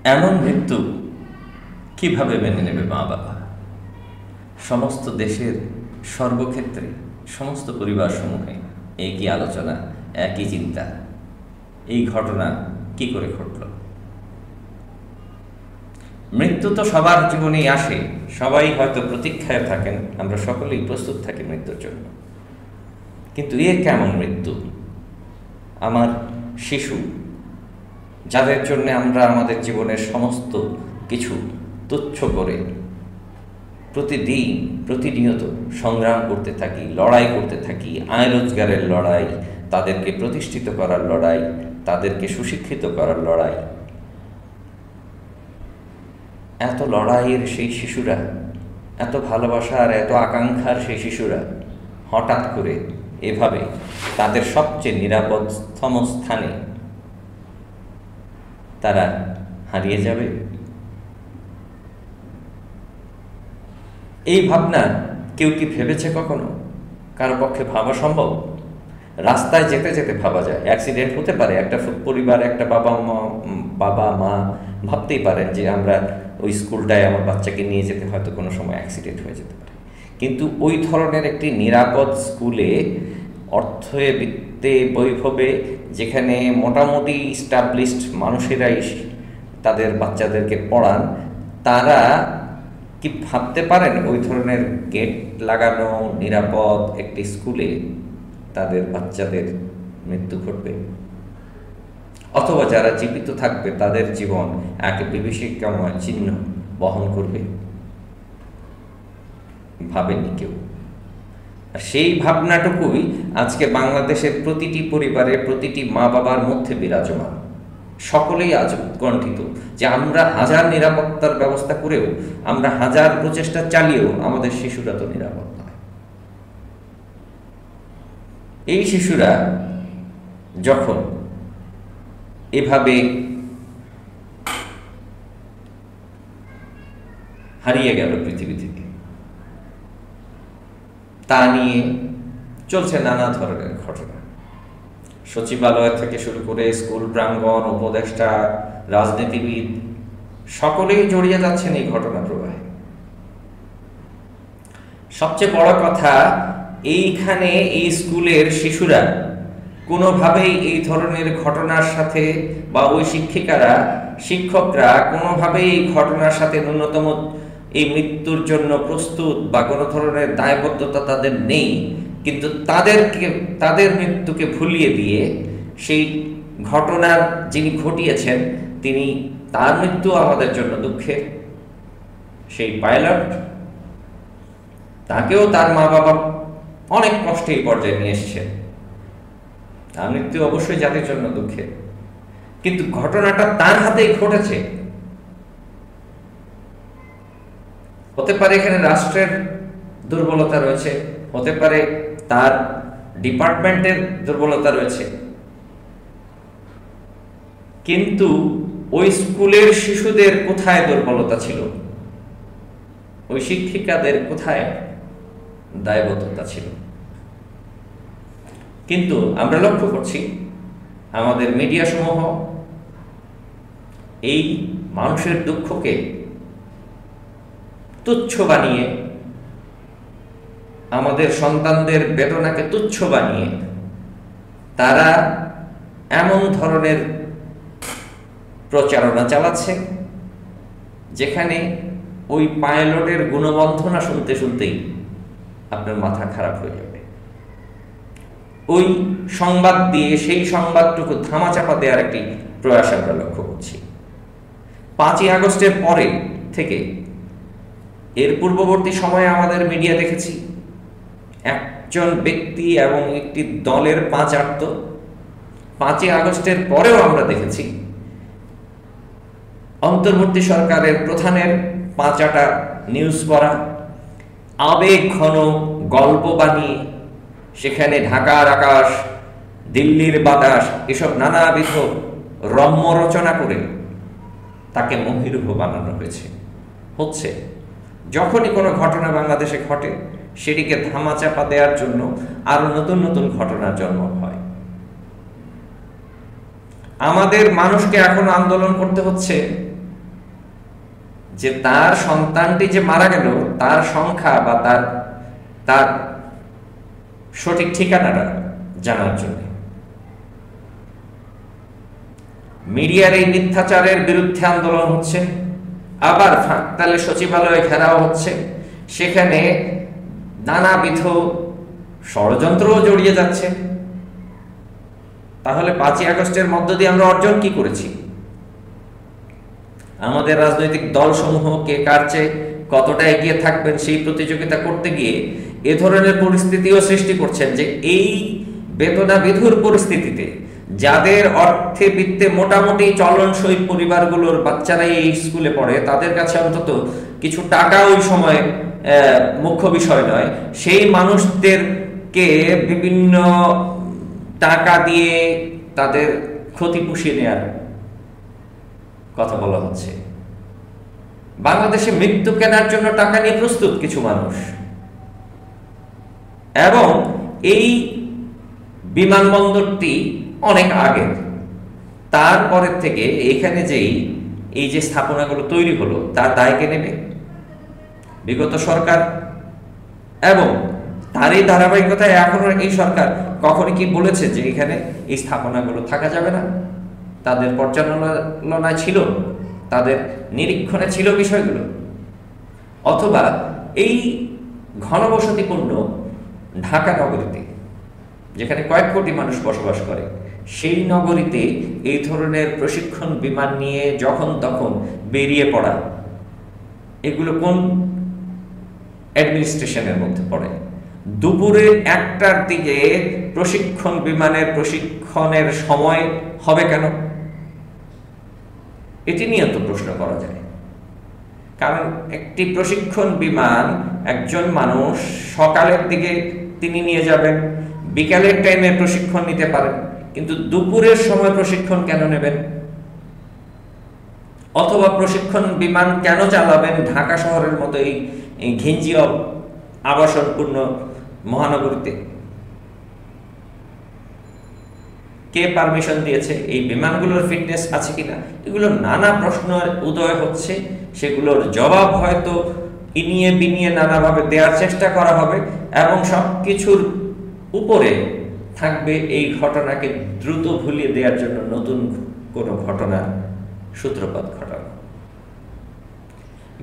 এমন মৃত্যু কিভাবে মেনে নেবে মা বাবা? সমস্ত দেশের সর্বক্ষেত্রে সমস্ত পরিবার সমূহে একই আলোচনা, একই চিন্তা। এই ঘটনা কি করে ঘটল? মৃত্যু তো সবার জীবনেই আসে, সবাই হয়তো প্রতীক্ষায় থাকেন, আমরা সকলেই প্রস্তুত থাকি মৃত্যুর জন্য। কিন্তু এ কেমন মৃত্যু? আমার শিশু, যাদের জন্য আমরা আমাদের জীবনের সমস্ত কিছু তুচ্ছ করে প্রতিদিন প্রতিনিয়ত সংগ্রাম করতে থাকি, লড়াই করতে থাকি, আয় রোজগারের লড়াই, তাদেরকে প্রতিষ্ঠিত করার লড়াই, তাদেরকে সুশিক্ষিত করার লড়াই। এত লড়াইয়ের সেই শিশুরা, এত ভালোবাসার, এত আকাঙ্ক্ষার সেই শিশুরা হঠাৎ করে এভাবে তাদের সবচেয়ে নিরাপদতম স্থানে তারা হারিয়ে যাবে। এই ভাবনা কেউ কি ভেবেছে কখনো? কারো পক্ষে ভাবা সম্ভব? রাস্তায় যেতে যেতে ভাবা যায়, অ্যাক্সিডেন্ট হতে পারে। একটা পরিবার, একটা বাবা মা ভাবতেই পারেন যে আমরা ওই স্কুলটায় আমার বাচ্চাকে নিয়ে যেতে হয়তো কোনো সময় অ্যাক্সিডেন্ট হয়ে যেতে পারে। কিন্তু ওই ধরনের একটি নিরাপদ স্কুলে, অর্থে বিত্তে বৈভবে, যেখানে মোটামুটি স্টাবলিশড মানুষেরাই তাদের বাচ্চাদেরকে পড়ান, তারা কি ভাবতে পারেন ওই ধরনের গেট লাগানো নিরাপদ একটি স্কুলে তাদের বাচ্চাদের মৃত্যু ঘটবে? অথবা যারা জীবিত থাকবে তাদের জীবন এক বিভীষিকাময় চিহ্ন বহন করবে? ভাবেনি কেউ। আর সেই ভাবনাটুকুই আজকে বাংলাদেশের প্রতিটি পরিবারে, প্রতিটি মা বাবার মধ্যে বিরাজমান। সকলেই আজ উৎকণ্ঠিত যে আমরা হাজার নিরাপত্তার ব্যবস্থা করেও, আমরা হাজার প্রচেষ্টা চালিয়েও আমাদের শিশুরা তো নিরাপদ নয়। এই শিশুরা যখন এভাবে হারিয়ে গেল পৃথিবী থেকে, তা নিয়ে চলছে নানা ধরনের ঘটনা। সচিবালয় থেকে শুরু করে স্কুল প্রাঙ্গণ, উপদেষ্টা, রাজনীতিবিদ সকলেই জড়িয়ে যাচ্ছেন এই ঘটনা প্রবাহে। সবচেয়ে বড় কথা, এইখানে এই স্কুলের শিশুরা কোনোভাবেই এই ধরনের ঘটনার সাথে, বা ওই শিক্ষিকারা, শিক্ষকরা কোনোভাবেই এই ঘটনার সাথে ন্যূনতম এই মৃত্যুর জন্য প্রস্তুত বা কোনো ধরনের দায়বদ্ধতা তাদের নেই। কিন্তু তাদের মৃত্যুকে ভুলিয়ে দিয়ে সেই ঘটনার যিনি ঘটিয়েছেন তিনি, তার মৃত্যু আমাদের জন্য দুঃখের। সেই পাইলট, তাকেও তার মা বাবা অনেক কষ্টে এই পর্যায়ে নিয়ে এসেছেন, তার মৃত্যু অবশ্যই জাতির জন্য দুঃখের। কিন্তু ঘটনাটা তার হাতেই ঘটেছে। হতে পারে এখানে রাষ্ট্রের দুর্বলতা রয়েছে, হতে পারে তার ডিপার্টমেন্টের দুর্বলতা রয়েছে, কিন্তু ওই স্কুলের শিশুদের কোথায় দুর্বলতা ছিল? ওই শিক্ষিকাদের কোথায় দায়বদ্ধতা ছিল? কিন্তু আমরা লক্ষ্য করছি আমাদের মিডিয়া সমূহ এই মানুষের দুঃখকে তুচ্ছ বানিয়ে, আমাদের সন্তানদের বেদনাকে তুচ্ছ বানিয়ে তারা এমন ধরনের প্রচারণা চালাচ্ছে যেখানে ওই পাইলটের গুণবন্ধনা শুনতে শুনতেই আপনার মাথা খারাপ হয়ে যাবে। ওই সংবাদ দিয়ে সেই সংবাদটুকু ধামাচাপা দেওয়ার একটি প্রয়াস আমরা লক্ষ্য করছি। 5ই আগস্টের পরে থেকে এর পূর্ববর্তী সময়ে আমাদের মিডিয়া দেখেছি একজন ব্যক্তি এবং একটি দলের পাঁচাত্ম। 5ই আগস্টের পরেও আমরা দেখেছি অন্তর্বর্তী সরকারের প্রধানের পাঁচাটা নিউজ করা, আবেগ ঘন গল্প বানিয়ে সেখানে ঢাকার আকাশ, দিল্লির বাতাস, এসব নানাবিধ রম্য রচনা করে তাকে মহিরুহ বানানো হচ্ছে। যখনই কোনো ঘটনা বাংলাদেশে ঘটে সেটিকে ধামাচাপা দেওয়ার জন্য আরো নতুন নতুন ঘটনার জন্ম হয়। আমাদের মানুষকে এখন আন্দোলন করতে হচ্ছে যে তার সন্তানটি যে মারা গেল তার সংখ্যা বা তার তার সঠিক ঠিকানাটা জানার জন্য। মিডিয়ার এই মিথ্যাচারের বিরুদ্ধে আন্দোলন হচ্ছে, আবার ফাঁকতালে সচিবালয়ে ঘেরাও হচ্ছে, সেখানে নানাবিধ ষড়যন্ত্রও জড়িয়ে যাচ্ছে। তাহলে 5ই আগস্টের মধ্য দিয়ে আমরা অর্জন কি করেছি? আমাদের রাজনৈতিক দলসমূহ কে কার চেয়ে কতটা এগিয়ে থাকবেন সেই প্রতিযোগিতা করতে গিয়ে এ ধরনের পরিস্থিতিও সৃষ্টি করছেন যে এই বেদনাবিধুর পরিস্থিতিতে যাদের অর্থে বিত্তে মোটামুটি চলনসই পরিবারগুলোর বাচ্চারাই এই স্কুলে পড়ে, তাদের কাছে অন্তত কিছু টাকা ওই সময় মুখ্য বিষয় নয়, সেই মানুষদেরকে বিভিন্ন টাকা দিয়ে তাদের ক্ষতি পুষিয়ে নেয়ার কথা বলা হচ্ছে। বাংলাদেশে মৃত্যু কেনার জন্য টাকা নিয়ে প্রস্তুত কিছু মানুষ, এবং এই বিমানবন্দরটি অনেক আগের, তারপরের থেকে এখানে এই যে স্থাপনাগুলো তৈরি হলো তার দায় কে নেবে? বিগত সরকার। এবং তার এই ধারাবাহিকতায় এখনো এই সরকার কখনো কি বলেছে যে এখানে এই স্থাপনাগুলো থাকা যাবে না? তাদের পর্যালোচনায় ছিল, তাদের নিরীক্ষণে ছিল বিষয়গুলো? অথবা এই ঘনবসতিপূর্ণ ঢাকা নগরীতে, যেখানে কয়েক কোটি মানুষ বসবাস করে, সেই নগরীতে এই ধরনের প্রশিক্ষণ বিমান নিয়ে যখন তখন বেরিয়ে পড়া, এগুলো কোন অ্যাডমিনিস্ট্রেশনের মধ্যে পড়ে? দুপুরে 1টার দিকে প্রশিক্ষণ বিমানের প্রশিক্ষণের সময় হবে কেন? এটি নিয়ে তো প্রশ্ন করা যায়। কারণ একটি প্রশিক্ষণ বিমান একজন মানুষ সকালের দিকে তিনি নিয়ে যাবেন, বিকালের টাইমে প্রশিক্ষণ নিতে পারেন, কিন্তু দুপুরের সময় প্রশিক্ষণ কেন নেবেন? অথবা প্রশিক্ষণ বিমান কেন চালাবেন ঢাকা শহরের মতো এই ঘিঞ্জি আবাসনপূর্ণ মহানগরীতে? কে পারমিশন দিয়েছে? এই বিমানগুলোর ফিটনেস আছে কিনা? এগুলো নানা প্রশ্ন উদয় হচ্ছে, সেগুলোর জবাব হয়তো ইনিয়ে বিনিয়ে নানাভাবে দেওয়ার চেষ্টা করা হবে, এবং সবকিছুর উপরে থাকবে এই ঘটনাকে দ্রুত ভুলিয়ে দেওয়ার জন্য নতুন কোনো ঘটনার সূত্রপাত ঘটানো।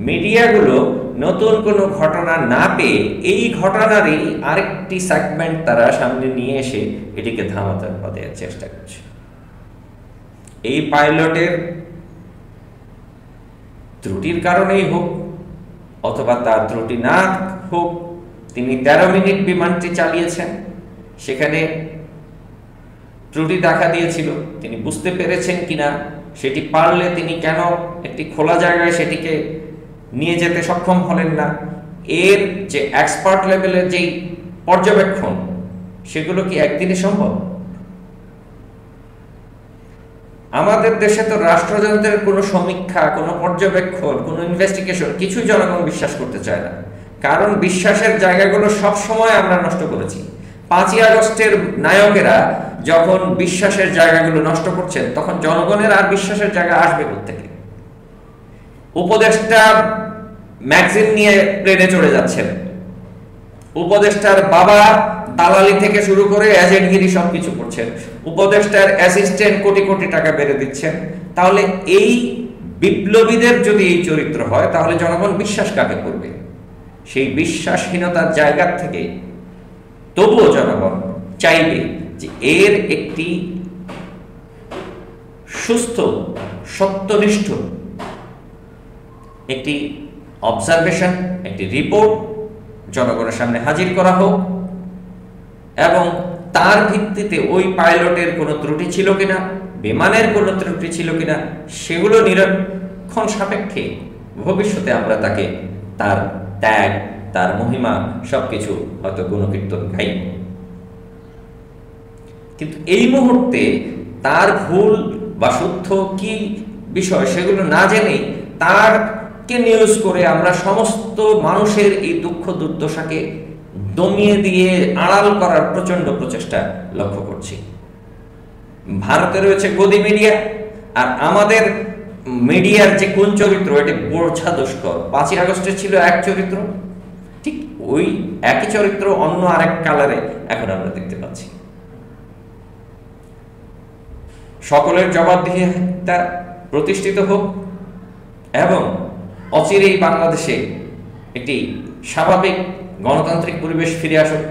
মিডিয়াগুলো নতুন কোনো ঘটনা না পেয়ে এই ঘটনারই আরেকটি সেগমেন্ট তারা সামনে নিয়ে এসে এটিকে ধামাচাপা দেওয়ার চেষ্টা করছে। এই পাইলটের ত্রুটির কারণেই হোক অথবা তার ত্রুটি না হোক, তিনি 13 মিনিট বিমানটি চালিয়েছেন, সেখানে ত্রুটি দেখা দিয়েছিল, তিনি বুঝতে পেরেছেন কিনা, সেটি পারলে তিনি কেন একটি খোলা জায়গায় সেটিকে নিয়ে যেতে সক্ষম হলেন না, এর যে এক্সপার্ট লেভেলের যেই পর্যবেক্ষণ, সেগুলো কি একদিনে সম্ভব? আমাদের দেশে তো রাষ্ট্রযন্ত্রের কোনো সমীক্ষা, কোনো পর্যবেক্ষণ, কোনো ইনভেস্টিগেশন কিছুই জনগণ বিশ্বাস করতে চায় না। কারণ বিশ্বাসের জায়গাগুলো সব সময় আমরা নষ্ট করেছি। 5ই আগস্টের নায়কেরা যখন বিশ্বাসের জায়গাগুলো নষ্ট করছেন, তখন জনগণের আর বিশ্বাসের জায়গা আসবে কোত্থেকে? উপদেষ্টা ম্যাগজিন নিয়ে প্লেনে চড়ে যাচ্ছেন, উপদেষ্টার বাবা দালালি থেকে শুরু করে এজেন্টগিরি সবকিছু করছেন, উপদেষ্টার অ্যাসিস্ট্যান্ট কোটি কোটি টাকা বেড়ে দিচ্ছেন। তাহলে এই বিপ্লবীদের যদি এই চরিত্র হয়, তাহলে জনগণ বিশ্বাস কাকে করবে? সেই বিশ্বাসহীনতার জায়গা থেকে তবুও জনগণ চাইবে যে এর একটি সুস্থ, সত্যনিষ্ঠ একটি অবজারভেশন, একটি রিপোর্ট জনগণের সামনে হাজির করা হোক, এবং তার ভিত্তিতে ওই পাইলটের কোনো ত্রুটি ছিল কিনা, বিমানের কোনো ত্রুটি ছিল কিনা, সেগুলো নিরীক্ষণ সাপেক্ষে ভবিষ্যতে আমরা তাকে তার ত্যাগ, তার মহিমা সবকিছু হয়তো গুণকীর্তন গাইব। কিন্তু এই মুহূর্তে তার ভুল বা সত্য কি বিষয় সেগুলো না জেনেই তারকে নিউজ করে আমরা সমস্ত মানুষের এই দুঃখ দুর্দশাকে দমিয়ে দিয়ে আড়াল করার প্রচন্ড প্রচেষ্টা লক্ষ্য করছি। ভারতে রয়েছে গদি মিডিয়া, আর আমাদের মিডিয়ার যে কোন চরিত্র এটা বোঝা দুষ্কর। 5ই আগস্টে ছিল এক চরিত্র, ঠিক ওই একই চরিত্র অন্য আরেক কালারে এখন আমরা দেখতে পাচ্ছি। সকলের জবাবদিহিতা প্রতিষ্ঠিত হোক এবং অচিরেই বাংলাদেশে একটি স্বাভাবিক গণতান্ত্রিক পরিবেশ ফিরে আসুক,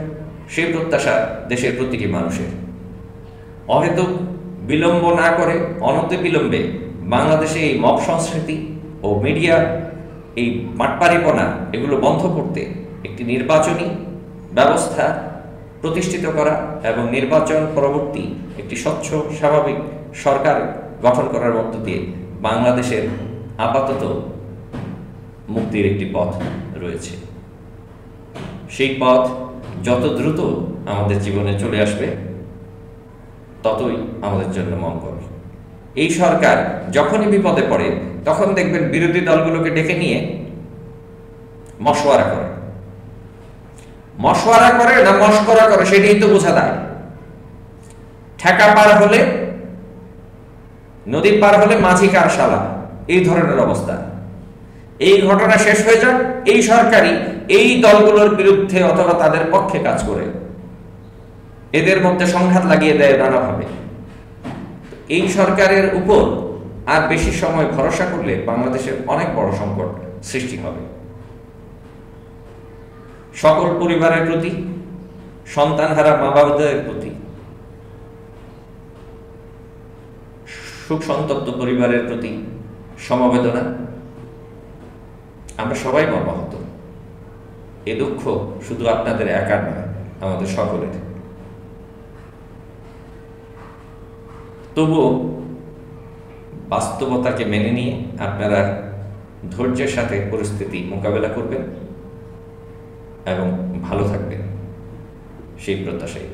সেই প্রত্যাশা দেশের প্রতিটি মানুষের। অহেতুক বিলম্ব না করে অনতি বিলম্বে বাংলাদেশে এই মব সংস্কৃতি ও মিডিয়া এই মাঠপাড়িপনা এগুলো বন্ধ করতে একটি নির্বাচনী ব্যবস্থা প্রতিষ্ঠিত করা এবং নির্বাচন পরবর্তী একটি স্বচ্ছ স্বাভাবিক সরকার গঠন করার মধ্য দিয়ে বাংলাদেশের আপাতত মুক্তির একটি পথ রয়েছে। সেই পথ যত দ্রুত আমাদের জীবনে চলে আসবে ততই আমাদের জন্য মঙ্গল। এই সরকার যখনই বিপদে পড়ে তখন দেখবেন বিরোধী দলগুলোকে ডেকে নিয়ে মশওয়ারা করে না মশকরা করে সেটাই তো বোঝা দেয়। ঠেকা পার হলে, নদী পার হলে মাঝি কার শালা, এই ধরনের অবস্থা। এই ঘটনা শেষ হয়ে যাক, এই সরকারই এই দলগুলোর বিরুদ্ধে অথবা তাদের পক্ষে কাজ করে এদের মধ্যে সংঘাত লাগিয়ে দেয় নানাভাবে। এই সরকারের উপর আর বেশি সময় ভরসা করলে বাংলাদেশের অনেক বড় সংকট সৃষ্টি হবে। সকল পরিবারের প্রতি, সন্তানহারা মা বাবাদের প্রতি, সুখ সন্তপ্ত পরিবারের প্রতি সমবেদনা। আমরা সবাই মর্মাহত। এ দুঃখ শুধু আপনাদের একার নয়, আমাদের সকলের। তবুও বাস্তবতাকে মেনে নিয়ে আপনারা ধৈর্যের সাথে পরিস্থিতি মোকাবেলা করবেন এবং ভালো থাকবেন, সেই প্রত্যাশাই।